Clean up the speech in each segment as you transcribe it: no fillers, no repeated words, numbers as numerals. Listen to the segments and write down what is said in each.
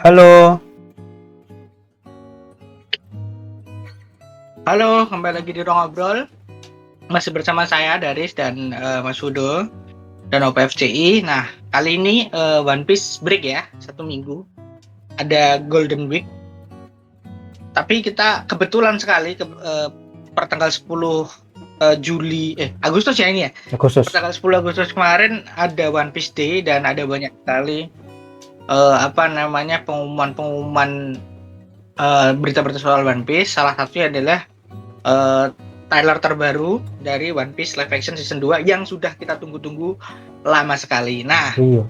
Halo, Halo, kembali lagi di Ruang Ngobrol. Masih bersama saya Daris dan Mas Hudo dan OPFCI. Nah, kali ini One Piece break ya, 1 minggu. Ada Golden Week. Tapi kita kebetulan sekali per tanggal 10 Agustus ya ini ya. Per Agustus. tanggal 10 Agustus kemarin ada One Piece Day dan ada banyak sekali pengumuman-pengumuman berita-berita soal One Piece. Salah satunya adalah trailer terbaru dari One Piece Live Action Season 2 yang sudah kita tunggu-tunggu lama sekali. Nah, Iya.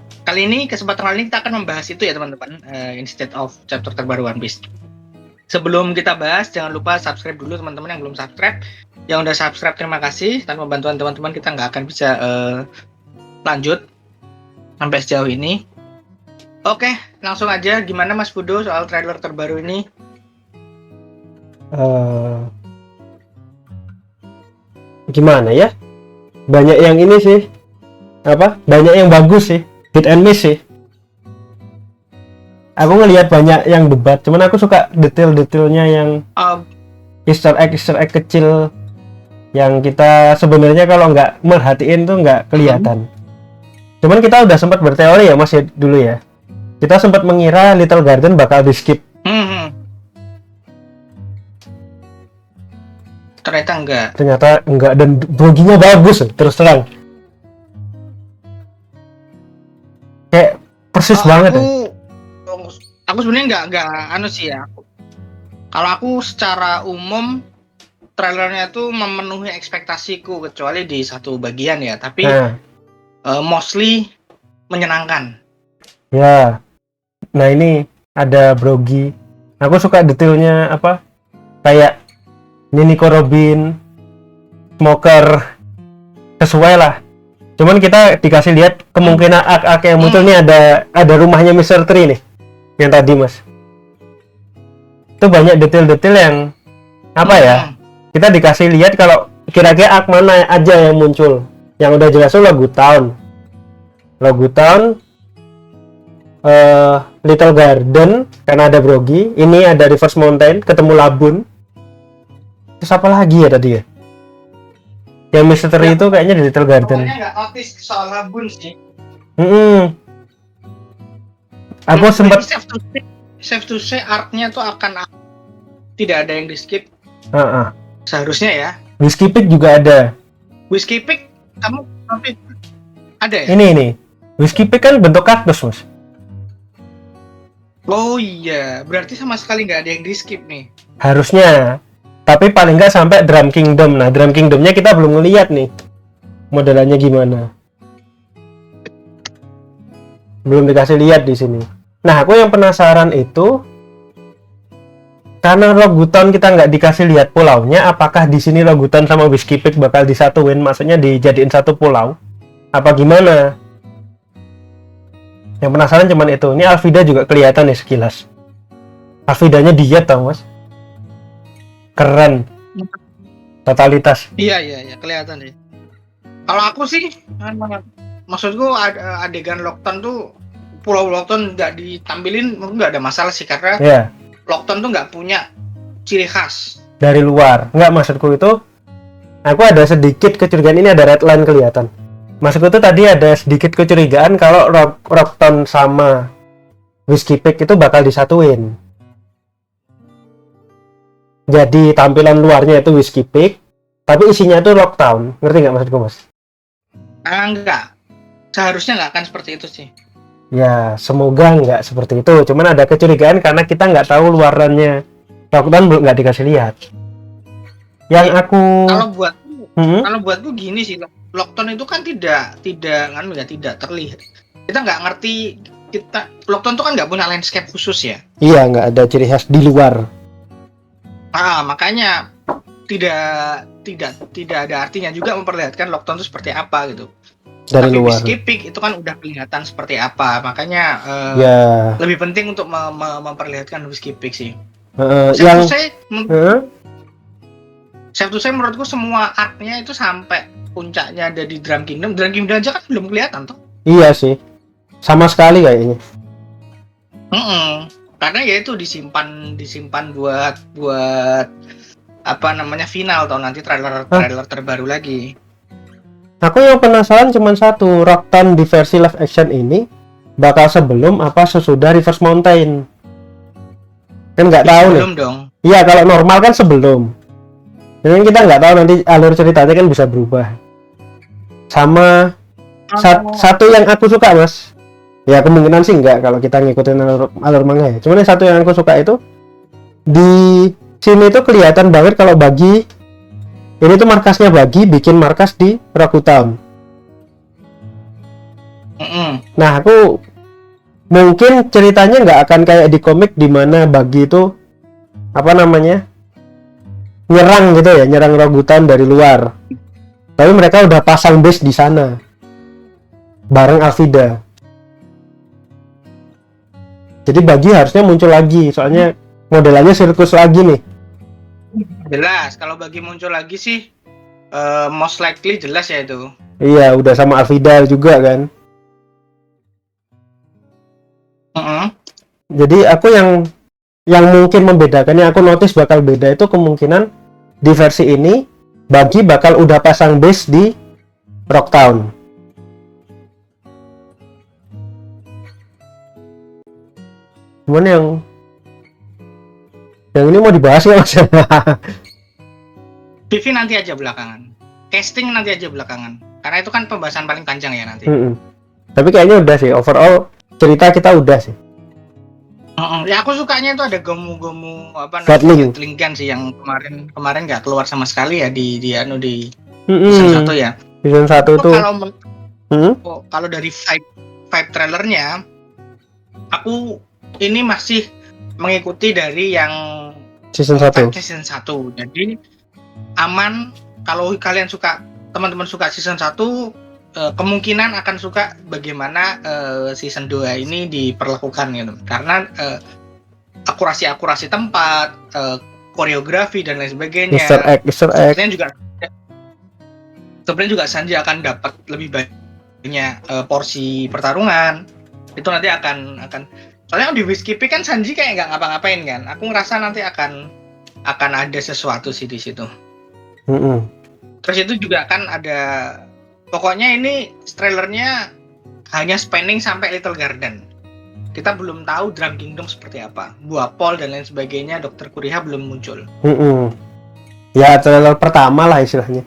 kesempatan kali ini kita akan membahas itu ya teman-teman, instead of chapter terbaru One Piece. Sebelum kita bahas, jangan lupa subscribe dulu teman-teman yang belum subscribe. Yang udah subscribe, terima kasih. Tanpa bantuan teman-teman kita nggak akan bisa lanjut sampai sejauh ini. Oke, langsung aja. Gimana Mas Fudo soal trailer terbaru ini? Gimana ya? Banyak yang ini sih. Banyak yang bagus sih. Hit and miss sih. Aku ngelihat banyak yang debat, cuman aku suka detail-detailnya yang Easter egg kecil yang kita sebenarnya kalau nggak merhatiin tuh nggak kelihatan. Cuman kita udah sempat berteori ya Mas ya dulu ya. Kita sempat mengira Little Garden bakal di skip. Ternyata enggak dan broginya bagus terus terang. Kayak persis banget ya. Aku sebenarnya nggak anu sih ya. Kalau aku secara umum trailernya itu memenuhi ekspektasiku kecuali di satu bagian ya, tapi mostly menyenangkan. Ya. Nah ini ada brogi. Aku suka detailnya kayak Nico Robin, Smoker, sesuai lah. Cuman kita dikasih lihat kemungkinan arc yang muncul nih ada rumahnya Mr. Tree nih. Yang tadi Mas. Itu banyak detail-detail yang kita dikasih lihat kalau kira-kira arc mana aja yang muncul. Yang udah jelas tuh Logu Town, Little Garden karena ada Brogy, ini ada Reverse Mountain, ketemu Labun. Terus apa lagi ya tadi ya? Yang misteri itu kayaknya di Little Garden. Pokoknya nggak notice soal Labun sih. Aku sempat safe to say arc-nya tuh akan tidak ada yang di skip. Seharusnya ya. Whiskey Peak juga ada. Whiskey Peak kamu ada ya? Ini. Whiskey Peak kan bentuk kaktus, Mas. Oh iya, berarti sama sekali nggak ada yang di skip nih. Harusnya. Tapi paling nggak sampai Drum Kingdom. Nah, Drum Kingdomnya kita belum ngeliat nih. Modelannya gimana? Belum dikasih lihat di sini. Nah, aku yang penasaran itu karena Loguton kita nggak dikasih lihat pulaunya, apakah di sini Loguton sama Whiskey Peak bakal disatuin, maksudnya dijadiin satu pulau? Apa gimana? Yang penasaran cuman itu. Ini Alvida juga kelihatan nih sekilas. Alvidanya diet tau Mas. Keren. Totalitas. Iya, kelihatan deh. Kalau aku sih, maksudku adegan Lockton tuh, Pulau Lockton nggak ditampilin, nggak ada masalah sih karena Lockton tuh nggak punya ciri khas. Dari luar, nggak maksudku itu, aku ada sedikit kecurigaan ini ada red line kelihatan. Maksudku tuh tadi ada sedikit kecurigaan kalau Lockton sama Whiskey Peak itu bakal disatuin. Jadi tampilan luarnya itu Whiskey Peak, tapi isinya itu Lockdown. Ngerti nggak maksudku Mas? Enggak. Seharusnya nggak akan seperti itu sih. Ya, semoga nggak seperti itu. Cuman ada kecurigaan karena kita nggak tahu luarannya. Lockdown belum nggak dikasih lihat. Yang aku kalau buatku gini sih, Lockdown itu kan tidak terlihat. Kita nggak ngerti Lockdown itu kan nggak punya landscape khusus ya. Iya, nggak ada ciri khas di luar. Makanya tidak ada artinya juga memperlihatkan Lockdown itu seperti apa gitu. Dari tapi luar. Whiskey Peak itu kan udah kelihatan seperti apa, makanya lebih penting untuk memperlihatkan Whiskey Peak sih. Safe to say menurutku semua arc-nya itu sampai puncaknya ada di Drum Kingdom. Drum Kingdom aja kan belum kelihatan toh. Iya sih, sama sekali kayaknya. Karena ya itu disimpan buat apa namanya final atau nanti trailer terbaru lagi. Aku yang penasaran cuma satu, Rocktown di versi live action ini bakal sebelum apa sesudah Reverse Mountain? Kan nggak tahu nih. Sebelum dong. Iya, kalau normal kan sebelum. Jadi kita nggak tahu nanti alur ceritanya kan bisa berubah. Sama satu yang aku suka, Mas. Ya kemungkinan sih enggak kalau kita ngikutin alur manga ya. Cuman yang satu yang aku suka itu di sini tuh kelihatan banget kalau Bagi ini tuh markasnya Bagi bikin markas di Rokutown. Nah, aku mungkin ceritanya nggak akan kayak di komik di mana Bagi itu apa namanya nyerang gitu ya, nyerang Rokutown dari luar. Tapi mereka udah pasang base di sana bareng Alvida. Jadi Bagi harusnya muncul lagi, soalnya modelannya sirkus lagi nih. Jelas, kalau Bagi muncul lagi sih most likely jelas ya itu. Iya, udah sama Alvida juga kan. Jadi aku yang mungkin membedakannya, aku notice bakal beda itu kemungkinan di versi ini Bagi bakal udah pasang base di Rocktown. Cuman yang ini mau dibahas nggak, Mas? TV nanti aja belakangan, casting nanti aja belakangan, karena itu kan pembahasan paling panjang ya nanti. Tapi kayaknya udah sih, overall cerita kita udah sih. Ya aku sukanya itu ada gomu apa namanya Gatling sih yang kemarin nggak keluar sama sekali ya di season 1 ya. Season 1 itu kalau dari vibe trailernya aku ini masih mengikuti dari yang season 1. Jadi aman. Kalau kalian suka, teman-teman suka season 1, kemungkinan akan suka bagaimana season 2 ini diperlakukan gitu. Karena akurasi tempat, koreografi dan lain sebagainya. Easter egg. Sebenarnya juga Sanji akan dapat lebih banyak porsi pertarungan. Itu nanti akan soalnya di Whiskey kan Sanji kayak nggak ngapa-ngapain kan. Aku ngerasa nanti akan ada sesuatu sih di situ. Terus itu juga kan ada, pokoknya ini trailernya hanya spanning sampai Little Garden. Kita belum tahu Drum Kingdom seperti apa. Buah Paul dan lain sebagainya, Dr. Kuriha belum muncul. Ya trailer pertama lah istilahnya.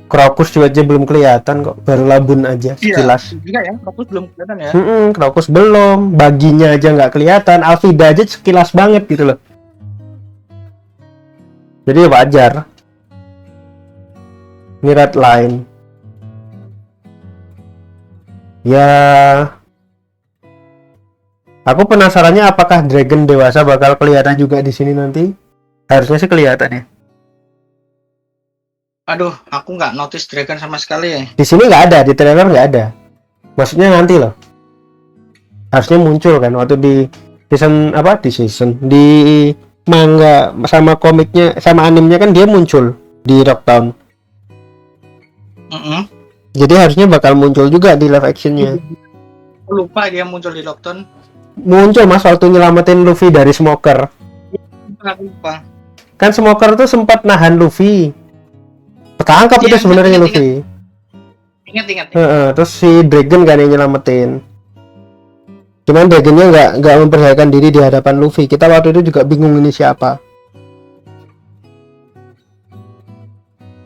Krokus juga aja belum kelihatan kok, baru Labun aja sekilas. Iya, juga ya, Krokus belum kelihatan ya. Krokus belum, Baginya aja nggak kelihatan, Alvida aja sekilas banget gitu loh. Jadi wajar. Ini Red Line. Ya, aku penasarannya apakah Dragon dewasa bakal kelihatan juga di sini nanti? Harusnya sih kelihatan ya. Aduh, aku nggak notice Dragon sama sekali ya. Di sini nggak ada, di trailer nggak ada. Maksudnya nanti loh. Harusnya muncul kan waktu di di manga sama komiknya sama animenya kan dia muncul di Rocktown. Jadi harusnya bakal muncul juga di live actionnya. Lupa dia muncul di Rocktown. Muncul Mas waktu nyelamatin Luffy dari Smoker. Lupa. Kan Smoker tuh sempat nahan Luffy. Ketangkap itu sebenarnya Luffy. Ingat. Terus si Dragon kan yang nyelamatin. Cuman Dragonnya nggak memperlihatkan diri di hadapan Luffy. Kita waktu itu juga bingung ini siapa.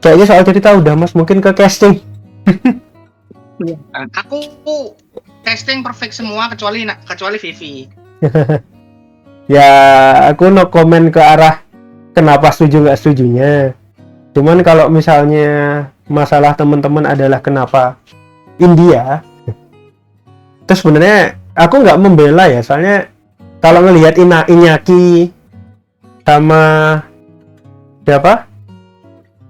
Kayaknya soal cerita udah Mas, mungkin ke casting. Aku casting perfect semua kecuali Vivi. Ya aku no comment ke arah kenapa setuju nggak setujunya. Cuman kalau misalnya masalah teman-teman adalah kenapa India, terus sebenarnya aku nggak membela ya, soalnya kalau ngelihat Iñaki sama siapa,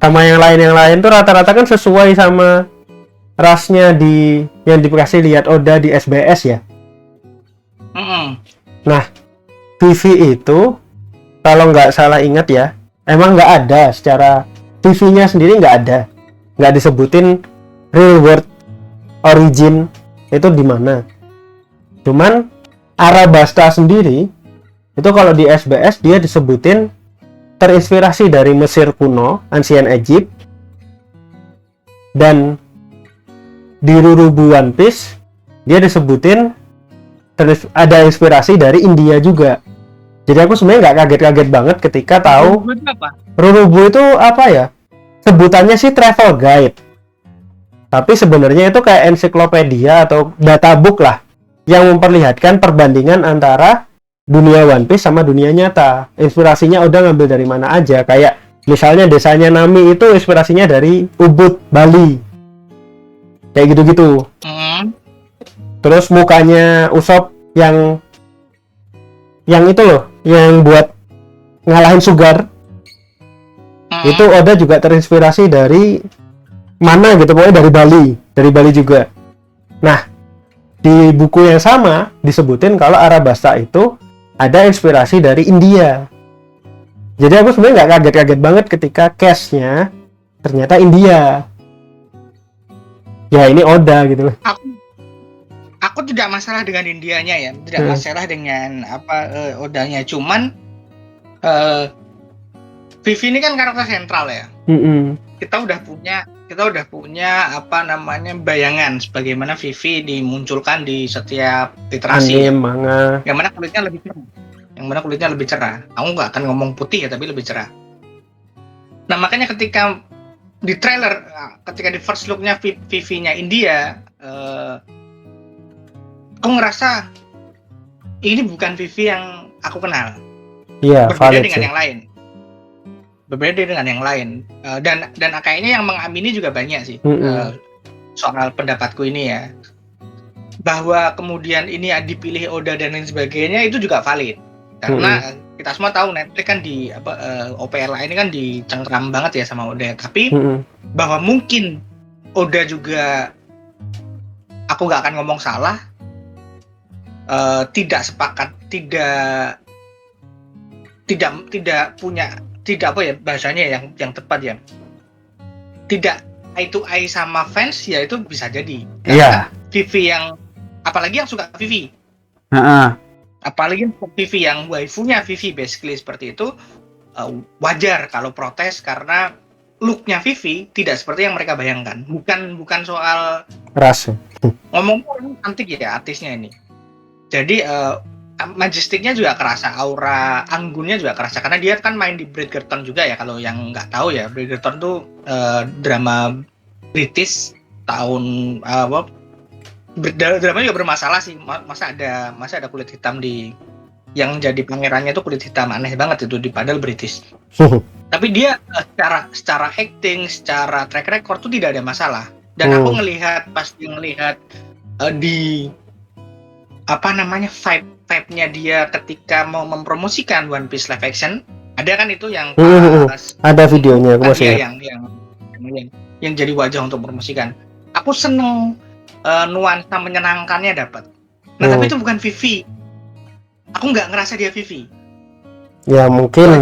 sama yang lain tuh rata-rata kan sesuai sama rasnya yang dikasih lihat Oda di SBS ya. Nah, Vivi itu kalau nggak salah ingat ya, emang nggak ada secara TV-nya sendiri nggak disebutin real world origin itu di mana. Cuman Arabasta sendiri itu kalau di SBS dia disebutin terinspirasi dari Mesir kuno, Ancient Egypt, dan di Rurubu One Piece dia disebutin ada inspirasi dari India juga. Jadi aku sebenarnya nggak kaget-kaget banget ketika tahu Rurubu itu apa ya? Sebutannya sih travel guide. Tapi sebenarnya itu kayak ensiklopedia atau databook lah yang memperlihatkan perbandingan antara dunia One Piece sama dunia nyata. Inspirasinya udah ngambil dari mana aja. Kayak misalnya desanya Nami itu inspirasinya dari Ubud, Bali. Kayak gitu-gitu. Terus mukanya Usopp yang itu loh, yang buat ngalahin Sugar. Itu Oda juga terinspirasi dari mana gitu, pokoknya dari Bali juga. Nah, di buku yang sama disebutin kalau Arabasta itu ada inspirasi dari India. Jadi aku sebenarnya nggak kaget-kaget banget ketika cast-nya ternyata India. Ya ini Oda gitu loh. Aku tidak masalah dengan Indianya ya, tidak masalah dengan Odanya. Cuman Vivi ini kan karakter sentral ya. Kita udah punya apa namanya bayangan sebagaimana Vivi dimunculkan di setiap literasi. Manga. Yang mana kulitnya lebih cerah. Aku nggak akan ngomong putih ya, tapi lebih cerah. Nah makanya ketika di trailer, ketika di first look-nya Vivi-nya India, aku ngerasa ini bukan Vivi yang aku kenal. Iya, berbeda dengan yang lain. Berbeda dengan yang lain. Dan kayaknya yang mengamini juga banyak sih soal pendapatku ini ya. Bahwa kemudian ini dipilih Oda dan lain sebagainya itu juga valid. Karena kita semua tahu Netflix kan di OPLA ini kan dicengkram banget ya sama Oda. Tapi bahwa mungkin Oda juga, aku nggak akan ngomong salah, tidak sepakat, tidak punya, tidak apa ya bahasanya yang tepat ya, tidak eye to eye sama fans ya, itu bisa jadi. Karena Vivi yang, apalagi yang suka Vivi, apalagi Vivi yang waifunya Vivi basically seperti itu, wajar kalau protes karena looknya Vivi tidak seperti yang mereka bayangkan. Bukan soal ras. Ngomong cantik ya artisnya ini. Jadi majestiknya juga kerasa, aura anggunnya juga kerasa, karena dia kan main di Bridgerton juga ya. Kalau yang nggak tahu ya, Bridgerton tuh drama British tahun drama juga bermasalah sih. Masa ada kulit hitam yang jadi pangerannya tuh kulit hitam, aneh banget itu padahal British. Tapi dia secara acting, secara track record tuh tidak ada masalah. Dan aku pas ngelihat di apa namanya vibe-nya dia ketika mau mempromosikan One Piece live action, ada kan itu yang ada videonya aku masih yang jadi wajah untuk mempromosikan. Aku seneng nuansa menyenangkannya dapat. Nah tapi itu bukan Vivi. Aku nggak ngerasa dia Vivi. Ya mungkin.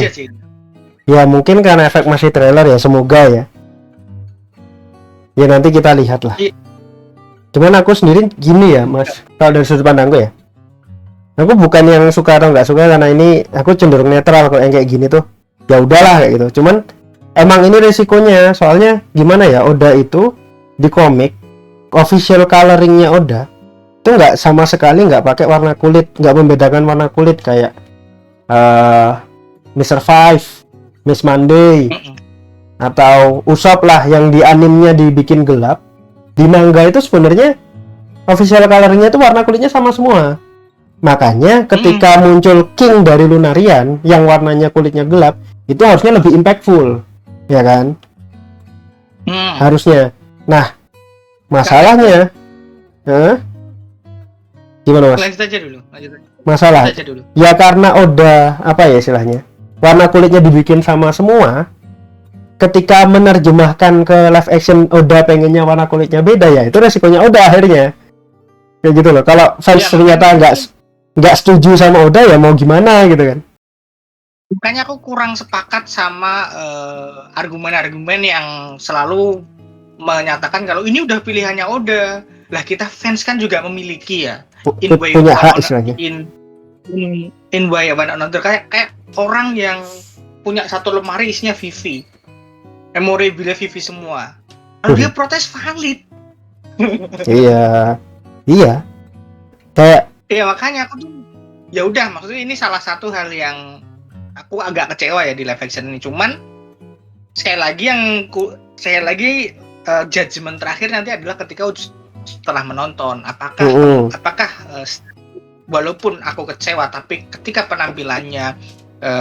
Ya mungkin karena efek masih trailer ya, semoga ya. Ya nanti kita lihat lah. Cuman aku sendiri gini ya Mas, kalau dari sudut pandangku ya, aku bukan yang suka atau nggak suka, karena ini aku cenderung netral kalau yang kayak gini tuh. Ya udahlah kayak gitu. Cuman emang ini resikonya, soalnya gimana ya, Oda itu di komik official coloringnya Oda itu nggak sama sekali nggak pakai warna kulit, nggak membedakan warna kulit kayak Mr. Five, Miss Monday, atau Usopp lah yang di animenya dibikin gelap. Di manga itu sebenarnya official coloringnya itu warna kulitnya sama semua. Makanya ketika muncul King dari Lunarian yang warnanya kulitnya gelap, itu harusnya lebih impactful, ya kan? Harusnya. Nah, masalahnya, gimana Mas? Lanjut aja dulu. Masalah. Ya karena Oda apa ya istilahnya, warna kulitnya dibikin sama semua. Ketika menerjemahkan ke live action Oda pengennya warna kulitnya beda, ya itu resikonya Oda akhirnya. Kayak gitu loh. Kalau fans ternyata nggak setuju sama Oda, ya mau gimana gitu kan. Makanya aku kurang sepakat sama argumen-argumen yang selalu menyatakan kalau ini udah pilihannya Oda. Lah kita fans kan juga memiliki ya punya hak istilahnya. In way one another, kayak orang yang punya satu lemari isinya Vivi, memorabilia Vivi semua. Lalu dia protes valid. Iya. Kayak ya makanya aku tuh ya udah, maksudnya ini salah satu hal yang aku agak kecewa ya di live action ini. Cuman sekali lagi judgement terakhir nanti adalah ketika setelah menonton apakah walaupun aku kecewa, tapi ketika penampilannya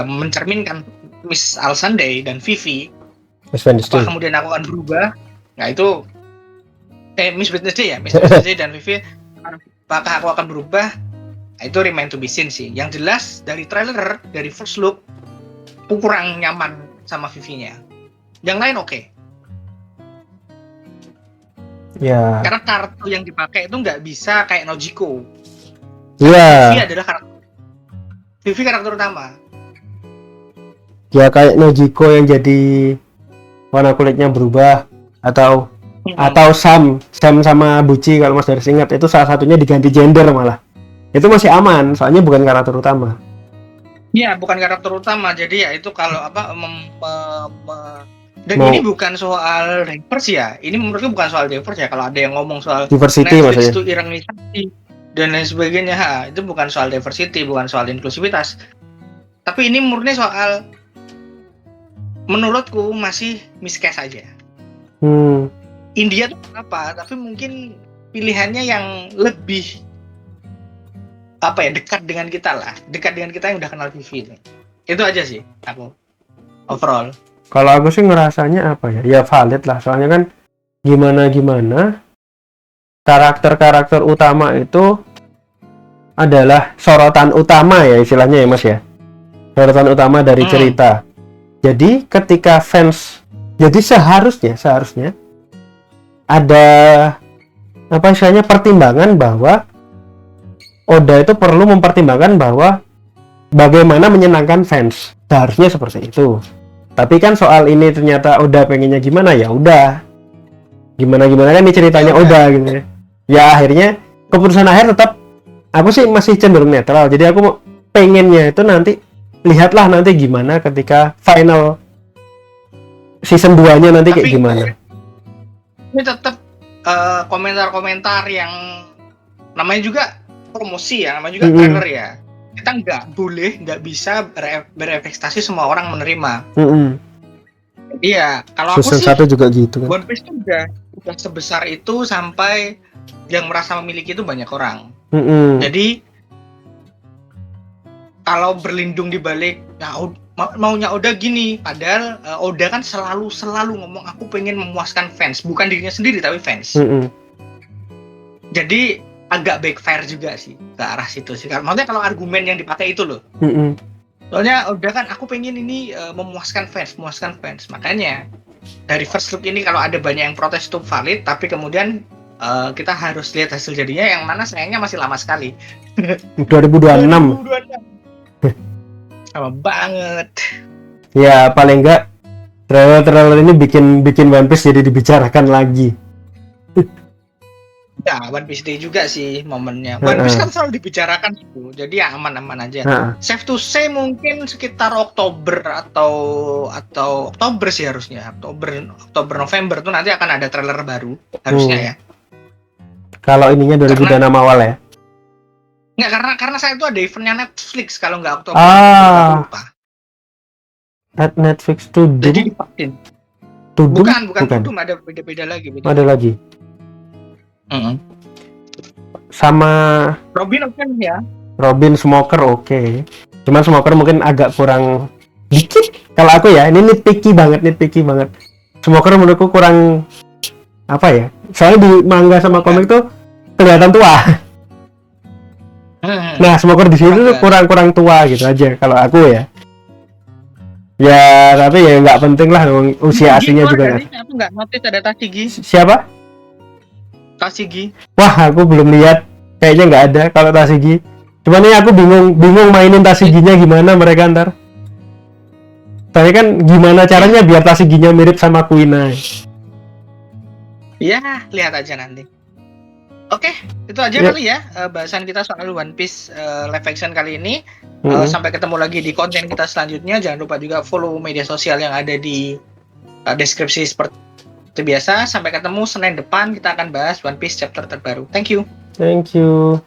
mencerminkan Miss Alsunday dan Vivi, apa kemudian aku akan berubah? Nah itu Miss Wednesday dan Vivi, apakah aku akan berubah? Nah, itu remain to be seen sih. Yang jelas dari trailer, dari first look, aku kurang nyaman sama Vivi-nya. Yang lain oke. Ya. Karena kartu yang dipakai itu nggak bisa kayak Nojiko. Iya. Vivi karakter utama. Ya kayak Nojiko yang jadi warna kulitnya berubah, atau Sam sama Buci kalau Mas Daris ingat, itu salah satunya diganti gender malah. Itu masih aman, soalnya bukan karakter utama. Iya, bukan karakter utama. Jadi ya itu kalau ini bukan soal reverse ya. Ini menurutku bukan soal reverse ya. Kalau ada yang ngomong soal diversity maksudnya. Itu ironisasi dan lain sebagainya, itu bukan soal diversity, bukan soal inklusivitas. Tapi ini murni soal, menurutku masih miscast aja. India tuh apa? Tapi mungkin pilihannya yang lebih dekat dengan kita yang udah kenal Vivi. Itu aja sih aku overall. Kalau aku sih ngerasanya ya valid lah, soalnya kan gimana karakter utama itu adalah sorotan utama ya istilahnya ya Mas ya, sorotan utama dari cerita. Jadi ketika fans, jadi seharusnya ada istilahnya pertimbangan bahwa Oda itu perlu mempertimbangkan bahwa bagaimana menyenangkan fans. Seharusnya seperti itu. Tapi kan soal ini ternyata Oda pengennya gimana, ya udah. Gimana kan ini ceritanya Oda gitu ya. Ya akhirnya keputusan akhir tetap aku sih masih cenderung netral. Jadi aku pengennya itu nanti lihatlah nanti gimana ketika final season 2-nya nanti kayak gimana. Ini tetap komentar-komentar yang namanya juga promosi ya, namanya juga trailer ya. Kita nggak bisa berekspektasi semua orang menerima. Iya, kalau aku sih season 1 juga gitu kan. One Piece itu udah sebesar itu sampai yang merasa memiliki itu banyak orang. Jadi kalau berlindung di balik maunya Oda gini, padahal Oda kan selalu ngomong aku pengen memuaskan fans, bukan dirinya sendiri tapi fans. Jadi agak backfire juga sih ke arah situ sih. Maksudnya kalau argumen yang dipakai itu loh. Soalnya Oda kan aku pengen ini memuaskan fans. Makanya dari first look ini kalau ada banyak yang protes itu valid, tapi kemudian kita harus lihat hasil jadinya yang mana sayangnya masih lama sekali. 2026. Lama banget. Ya paling enggak trailer ini bikin One Piece jadi dibicarakan lagi. Ya, One Piece Day juga sih momennya. One Piece kan selalu dibicarakan gitu, jadi ya aman-aman aja. Safe to say mungkin sekitar Oktober atau Oktober sih harusnya. Oktober November tuh nanti akan ada trailer baru harusnya ya. Kalau ininya 2026 awal ya? Nggak, karena saya itu ada eventnya Netflix kalau nggak Oktober. Lupa. Netflix tuh jadi dipakein. Bukan, ada beda-beda lagi. Ada lagi. Sama Robin oke ya. Robin Smoker oke. Cuman Smoker mungkin agak kurang dikit. Kalau aku ya, ini nitpicky banget. Smoker menurutku kurang soalnya di manga sama komik tuh kelihatan tua. Nah, Smoker di sini tuh kurang tua gitu aja kalau aku ya. Ya, tapi ya nggak penting lah, usia aslinya juga kan. Aku nggak notice ada Tashigi. Siapa? Tashigi. Wah, aku belum lihat. Kayaknya nggak ada kalau Tashigi. Cuman ini aku bingung mainin Tashiginya gimana mereka ntar. Tapi kan gimana caranya biar Tashiginya mirip sama Kuina. Ya, lihat aja nanti. Oke, itu aja Yep. kali ya bahasan kita soal One Piece live action kali ini. Sampai ketemu lagi di konten kita selanjutnya. Jangan lupa juga follow media sosial yang ada di deskripsi seperti biasa. Sampai ketemu Senin depan, kita akan bahas One Piece chapter terbaru. Thank you. Thank you.